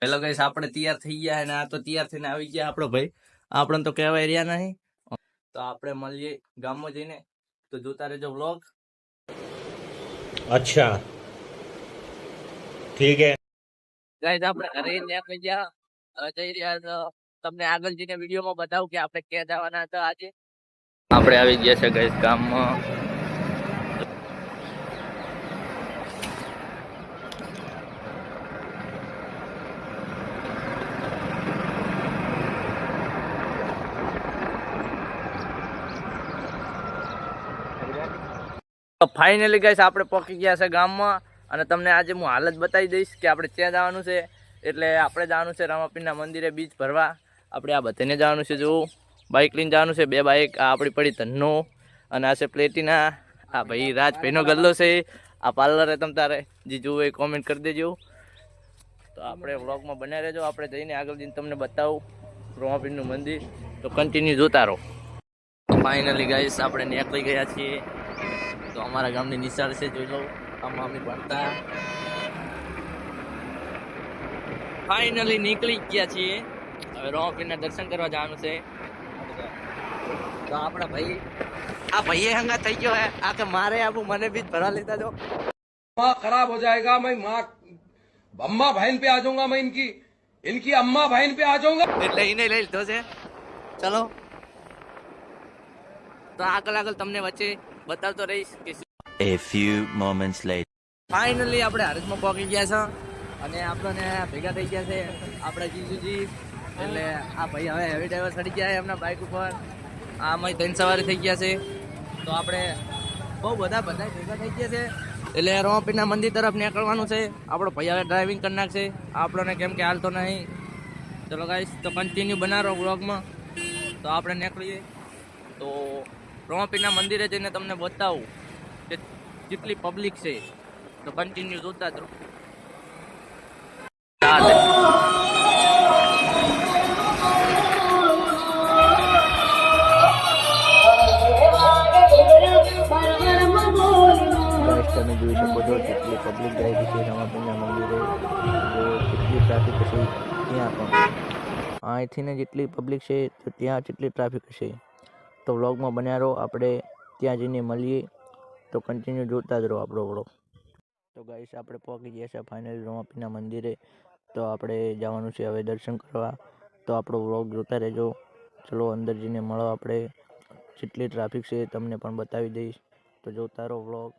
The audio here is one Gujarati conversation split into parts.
હેલો ગાઈસ, આપણે તૈયાર થઈ ગયા અને આ તો તૈયાર થઈને આવી ગયા આપણો ભાઈ. આપણને તો કહેવાય રહ્યા નહીં, તો આપણે મળીએ ગામમાં જઈને. તો જોતા રહેજો વ્લોગ. अच्छा ठीक है ગાઈસ આપણે ઘરે નીકળી ગયા, હવે જઈ રહ્યા છો. તમને આગળ જઈને વિડીયોમાં બતાવું કે આપણે ક્યાં જવાના હતા આજે. આપણે આવી ગયા છે ગાઈસ ગામમાં. તો ફાઇનલી ગાઈસ આપણે પહોંચી ગયા છે ગામમાં અને તમને આજે હું હાલત બતાવી દઈશ કે આપણે ત્યાં જવાનું છે. એટલે આપણે જવાનું છે રામાપીરના મંદિરે બીજ ભરવા. આપણે આ બધાને જવાનું છે. જો બાઇક લઈને જવાનું છે, 2 બાઇક. આ આપણી પડી ધનનો અને આ છે પ્લેટિના. આ ભાઈ રાજભાઈનો ગલ્લો છે. આ પાર્લર તમ તારે જે જોવો એ કોમેન્ટ કરી દેજો. તો આપણે વ્લોગમાં બન્યા રહેજો. આપણે જઈને આગળ જઈને તમને બતાવું રામાપીરનું મંદિર. તો કન્ટિન્યુ જોતા રહો. ફાઇનલી ગાઈસ આપણે નીકળી ગયા છીએ. તો અમારા ગામની નિશાળ છે, જોઈ લો. આમાં અમે ભણતા. ફાઇનલી નીકળી ગયા છીએ. હવે રામાપીરના દર્શન કરવા જવાનું છે. તો આપણા ભાઈ, આ ભાઈએ હંગા થઈ ગયો હે આ કે મારે આવું મને બીજ ભરવા લેતા જો. माँ खराब हो जाएगा, मैं माँ अम्मा बहन पे आ जाऊंगा, मैं इनकी अम्मा बहन पे आ जाऊंगा. એટલે એને લઈ લીધો છે. ચલો, તો આગળ તમને વચ્ચે બતાવતો રહીશ કે A few moments later. Finally આપણે હરજમાં પહોંચી ગયા છે અને આપણને ભેગા થઈ ગયા છે આપણા જીજુજી. એટલે આ ભાઈ હવે હેવી ડ્રાઈવર ચડી ગયા છે એમના બાઇક ઉપર. આમાં 3 સવારી થઈ ગયા છે. તો આપણે બહુ બધા ભેગા થઈ ગયા છે. એટલે રામાપીરના મંદિર તરફ નીકળવાનું છે. આપણો ભાઈ હવે ડ્રાઇવિંગ કરી નાખશે. આપણને કેમ કે હાલતો નહીં. ચલો ગાઈસ, તો કન્ટિન્યુ બનાવો વ્લોગમાં. તો આપણે નીકળીએ. તો રામાપીરના મંદિરે જઈને તમને બતાવું કે જેટલી પબ્લિક છે. તો કન્ટિન્યુ જોતા જ રહો. તમે જોઈ શકો છો કેટલી પબ્લિક જાય છે રામાપીરના મંદિરે. જો કેટલી ટ્રાફિક હશે ત્યાં પણ. અહીંથી ને જેટલી પબ્લિક છે તો ત્યાં જેટલી ટ્રાફિક હશે. તો વ્લોગમાં બન્યા રહો. આપણે ત્યાં જઈને મળીએ. તો કન્ટિન્યુ જોતા જ રહો આપણો વ્લોગ. તો ગાઈસ આપણે પહોંચી ગયા છે ફાઇનલી રામાપીરના મંદિરે. તો આપણે જવાનું છે હવે દર્શન કરવા. તો આપણો વ્લોગ જોતા રહેજો. ચલો અંદર જઈને મળો. આપણે જેટલી ટ્રાફિક છે તમને પણ બતાવી દઈશ. તો જોતા રહો વ્લોગ.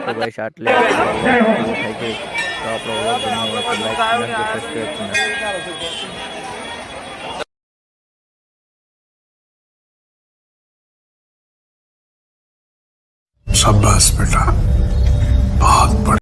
તો ગાઈસ આટલે પૂરું થાય છે. તો આપણો વ્લોગ ગમ્યો હોય તો લાઈક અને સબસ્ક્રાઇબ કરો. शाबाश बेटा, बहुत बढ़िया.